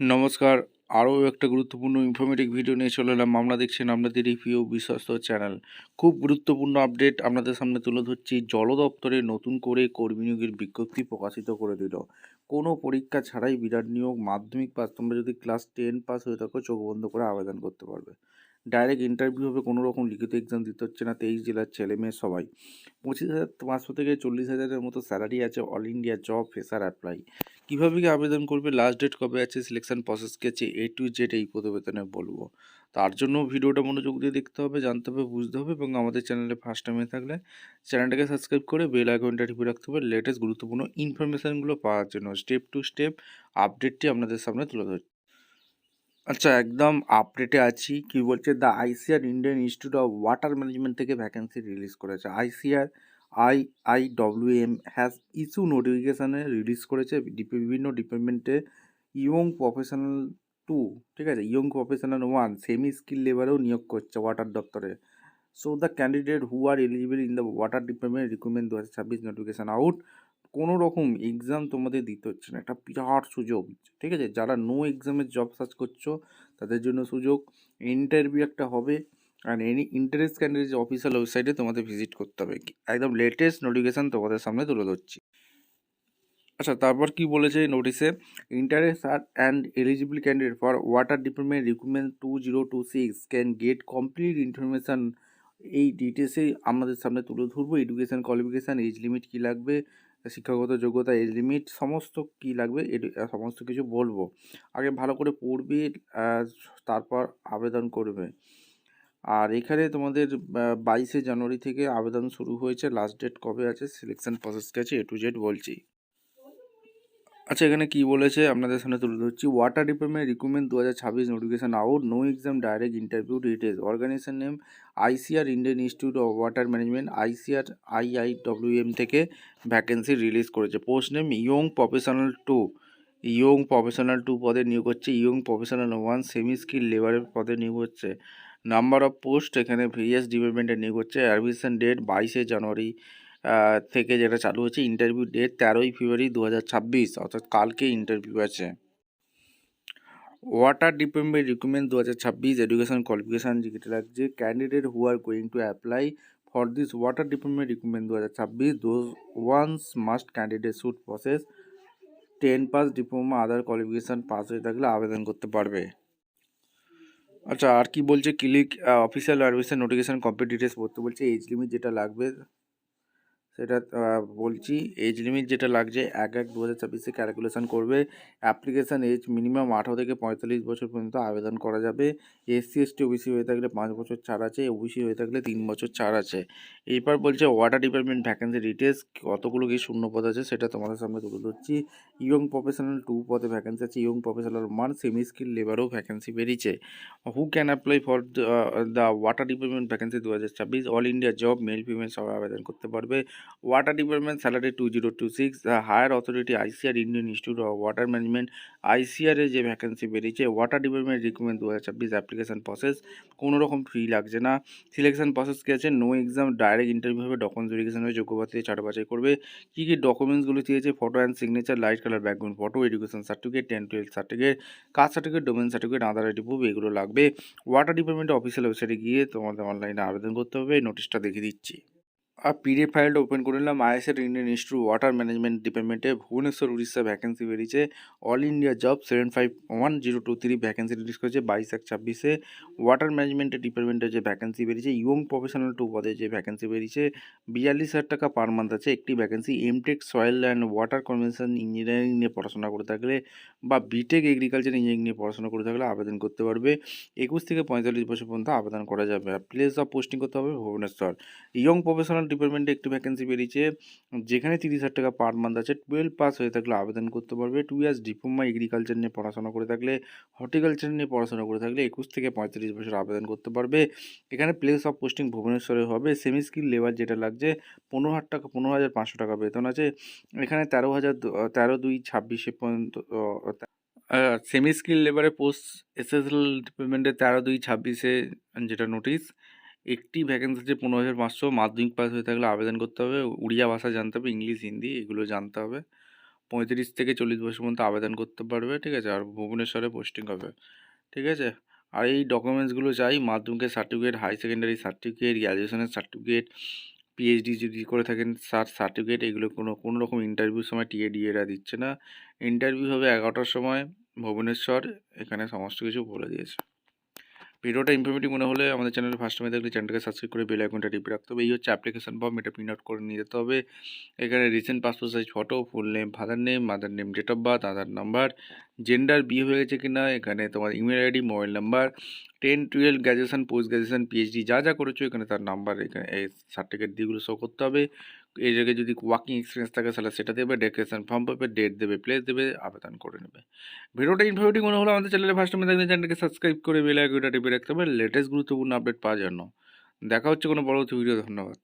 নমস্কার। আরও একটা গুরুত্বপূর্ণ ইনফরমেটিভ ভিডিও নিয়ে চলে এলাম। আপনারা দেখছেন আপনাদের এই প্রিয় বিশ্বস্ত চ্যানেল। খুব গুরুত্বপূর্ণ আপডেট আপনাদের সামনে তুলে ধরছি। জল দপ্তরে নতুন করে কর্মী নিয়োগের বিজ্ঞপ্তি প্রকাশিত করে দিল। কোনো পরীক্ষা ছাড়াই বিরাট নিয়োগ। মাধ্যমিক পাস, তোমরা যদি ক্লাস 10 পাস হয়ে থাকো চোখ বন্ধ করে আবেদন করতে পারবে। ডাইরেক্ট ইন্টারভিউ হবে, কোনো রকম লিখিত এক্সাম দিতে হচ্ছে না। 23 জেলার ছেলে মেয়ে সবাই। 25,500 থেকে 40,000-এর মতো স্যালারি আছে। All India job fresher apply. কীভাবে কি আবেদন করবে, লাস্ট ডেট কবে আছে, সিলেকশন প্রসেস কী আছে, A to Z এই প্রতিবেদনে বলবো। তার জন্য ভিডিওটা মনোযোগ দিয়ে দেখতে হবে, জানতে হবে, বুঝতে হবে এবং আমাদের চ্যানেলে ফার্স্ট টাইমে থাকলে চ্যানেলটাকে সাবস্ক্রাইব করে বেল আইকনটা টিপে রাখতে হবে লেটেস্ট গুরুত্বপূর্ণ ইনফরমেশানগুলো পাওয়ার জন্য। স্টেপ টু স্টেপ আপডেটটি আপনাদের সামনে তুলে ধরছি। আচ্ছা, একদম আপডেটে আছি। কি বলছে, the ICR Indian Institute of Water management থেকে ভ্যাকেন্সি রিলিজ করেছে। IIWM হ্যাজ ইস্যু নোটিফিকেশানে রিলিজ করেছে বিভিন্ন ডিপার্টমেন্টে ইয়ং প্রফেশনাল 2, ঠিক আছে, ইয়ং প্রফেশনাল 1 সেমি স্কিল লেবারেও নিয়োগ করছে ওয়াটার দপ্তরে। So the candidate who are eligible in the water department recruitment 2026 notification out. কোনো রকম এক্সাম তোমাদের দিতে হচ্ছে না, একটা বিরাট সুযোগ, ঠিক আছে। যারা নো এক্সামের জব সার্চ করছো তাদের জন্য সুযোগ। ইন্টারভিউ একটা হবে, আর এনি ইন্টারেস্ট ক্যান্ডিডেট অফিসিয়াল ওয়েবসাইটে তোমাদের ভিজিট করতে হবে। একদম লেটেস্ট নোটিফিকেশান তোমাদের সামনে তুলে ধরছি। আচ্ছা, তারপর কি বলেছে নোটিশে, ইন্টারেস্ট আর and eligible candidate for water department recruitment 2026 can get complete information. এই ডিটেলসেই আমাদের সামনে তুলে ধরবো। এডুকেশান কোয়ালিফিকেশান, এজ লিমিট কী লাগবে, শিক্ষাগত যোগ্যতা, এজ লিমিট সমস্ত কী লাগবে, সমস্ত কিছু বলবো। আগে ভালো করে পড়বে, তারপর আবেদন করবে। আর এখানে তোমাদের 22শে জানুয়ারি থেকে আবেদন শুরু হয়েছে। লাস্ট ডেট কবে আছে, সিলেকশন প্রসেস আছে, A to Z বলছি। আচ্ছা, এখানে কি বলেছে আপনাদের সামনে তুলে ধরছি। Water department recruitment 2026 notification out, no exam, direct interview details. Organization name ICR Indian Institute of Water Management, IIWM থেকে ভ্যাকেন্সি রিলিজ করেছে। Post name young professional 2, young professional 2 পদে নিয়োগ হচ্ছে। ইয়ং প্রফেশনাল 1 সেমি স্কিল লেবারের পদে নিয়োগ হচ্ছে। Number of post এখানে ভেরিয়াস ডিপার্টমেন্টে নিয়োগ হচ্ছে। অ্যাডমিশন ডেট 22শে জানুয়ারি থেকে যেটা চালু হচ্ছে। ইন্টারভিউ ডেট 13ই ফেব্রুয়ারি 2026, অর্থাৎ কালকে ইন্টারভিউ আছে। Water department recruitment 2026 education qualification যেটা লাগছে, candidate who are going to apply for this water department recruitment 2026 those ones must candidate should possess 10 pass diploma other qualification pass হয়ে থাকলে আবেদন করতে পারবে। আচ্ছা, আর কি বলছে, click official admission notification complete details পড়তে বলছে। এজ লিমিট যেটা লাগবে সেটা বলছি। এজ লিমিট যেটা লাগছে 1/1/2026 ক্যালকুলেশন করবে। অ্যাপ্লিকেশান এজ মিনিমাম 18 থেকে 45 বছর পর্যন্ত আবেদন করা যাবে। SC ST OBC হয়ে থাকলে 5 বছর ছাড় আছে, OBC হয়ে থাকলে 3 বছর ছাড় আছে। এরপর বলছে ওয়াটার ডিপার্টমেন্ট ভ্যাকেন্সি ডিটেলস, কতগুলো কি শূন্য পদ আছে সেটা তোমাদের সামনে তুলে ধরছি। ইয়ং প্রফেশনাল 2 পদে ভ্যাকেন্সি আছে। ইয়ং প্রফেশনাল 1 সেমি স্কিল লেবারও ভ্যাকেন্সি বেরিয়েছে। Who can apply for the water department vacancy 2026, all India job, male female সবাই আবেদন করতে পারবে। Water department salary 2026, higher authority ICR Indian Institute of Water Management, আইসিআরের যে ভ্যাকেন্সি বেরিয়েছে। Water department recruitment 2026 application process, কোনো রকম ফি লাগছে না। সিলেকশন প্রসেস কী আছে, নো এক্সাম, ডাইরেক্ট ইন্টারভিউ হবে। ডকুমেন্টস ভেরিফিকেশন হবে, যোগ্য প্রার্থী ছাড় বাছাই করবে। কী কী ডকুমেন্টসগুলো চেয়েছে, photo and signature, light colour background photo, education certificate, 10-12 certificate, caste certificate, domain certificate, Aadhaar ID proof, এগুলো লাগবে। ওয়াটার ডিপার্টমেন্টের অফিসিয়াল ওয়েবসাইটে গিয়ে তোমাদের অনলাইনে আবেদন করতে হবে। নোটিশটা দেখিয়ে দিচ্ছি। আর পিডিএফ ফাইলটা ওপেন করে নিলাম। ISR Indian institute water management ডিপার্টমেন্টে ভুবনেশ্বর উড়িষ্যা ভ্যাকেন্সি বেরিয়েছে। All India job 751023 vacancy release করেছে 22/1/26-এ। ওয়াটার ম্যানেজমেন্টের ডিপার্টমেন্টে যে ভ্যাকেন্সি বেরিয়েছে, ইয়ং প্রফেশনাল 2 পদে যে ভ্যাকেন্সি বেরিয়েছে, 42,000 টাকা পার মান্থ আছে। একটি vacancy MTech soil and water conservation engineering নিয়ে পড়াশোনা করে থাকলে বা বিটেক এগ্রিকালচার ইঞ্জিনিয়ারিং নিয়ে পড়াশোনা করে থাকলে আবেদন করতে পারবে। 21 থেকে 45 বছর পর্যন্ত আবেদন করা যাবে। আর প্লেস অফ পোস্টিং করতে হবে ভুবনেশ্বর। ইয়ং প্রফেশনাল ডিপার্টমেন্টে একটি ভ্যাকেন্সি বেরিয়েছে, যেখানে 30,000 টাকা পার মান্থ আছে। 12 পাস হয়ে থাকলে আবেদন করতে পারবে। 2 ইয়ার্স ডিপ্লোমা এগ্রিকালচার নিয়ে পড়াশোনা করে থাকলে, হর্টিকালচার নিয়ে পড়াশোনা করে থাকলে 21 থেকে 35 বছর আবেদন করতে পারবে। এখানে প্লেস অফ পোস্টিং ভুবনেশ্বরে হবে। সেমি স্কিল লেবার যেটা লাগছে 15,500 টাকা বেতন আছে। এখানে 13,226 পর্যন্ত সেমি স্কিল লেবারে পোস্ট এসএসএল ডিপার্টমেন্টে 13/2/26 যেটা নোটিশ। একটি ভ্যাকেন্সি আছে 15,500। মাধ্যমিক পাস হয়ে থাকলে আবেদন করতে হবে। উড়িয়া ভাষা জানতে হবে, ইংলিশ, হিন্দি এগুলো জানতে হবে। 35 থেকে 40 বছর পর্যন্ত আবেদন করতে পারবে, ঠিক আছে? আর ভুবনেশ্বরে পোস্টিং হবে, ঠিক আছে? আর এই ডকুমেন্টসগুলো চাই: মাধ্যমিকের সার্টিফিকেট, হাই সেকেন্ডারি সার্টিফিকেট, গ্র্যাজুয়েশনের সার্টিফিকেট, পিএইচডি যদি করে থাকেন তার সার্টিফিকেট। এগুলো কোনো রকম ইন্টারভিউর সময় টিএডিএরা দিচ্ছে না। ইন্টারভিউ হবে 11টার সময় ভুবনেশ্বর, এখানে সমস্ত কিছু বলে দিয়েছে। ভিডিওটা ইনফরমেটিভ মনে হলে আমাদের চ্যানেলে ফার্স্ট টাইমে দেখলে চ্যানেলটাকে সাবস্ক্রাইব করে বেল আইকনটা টিপে রাখতে হবে। এই হচ্ছে অ্যাপ্লিকেশন ফর্ম, এটা প্রিন্ট আউট করে নিয়ে যেতে হবে। এখানে recent passport size photo, full name, father name, mother name, date of birth, Aadhaar number, gender, বিয়ে হয়ে গেছে কিনা, এখানে তোমার email ID, mobile number, 10, 12, graduation, post graduation, PhD যা যা করেছো এখানে তার নাম্বার, এখানে এই সার্টিফিকেট দিয়েগুলো শো করতে হবে। এই জায়গায় যদি ওয়ার্কিং এক্সপিরিয়েন্স থাকে তাহলে সেটা দেবে, ডেক্রেশন ফর্ম পাবে, ডেট দেবে, প্লেস দেবে, আবেদন করে নেবে। ভিডিওটা ইনফরমেটিভ মনে হলে আমাদের চ্যানেলে ফার্স্ট টাইমে দেখলে চ্যানেলকে সাবস্ক্রাইব করে বেল আইকনটা টিপে রাখতে হবে লেটেস্ট গুরুত্বপূর্ণ আপডেট পাওয়ার জন্য। দেখা হচ্ছে কোনো পরবর্তী ভিডিও। ধন্যবাদ।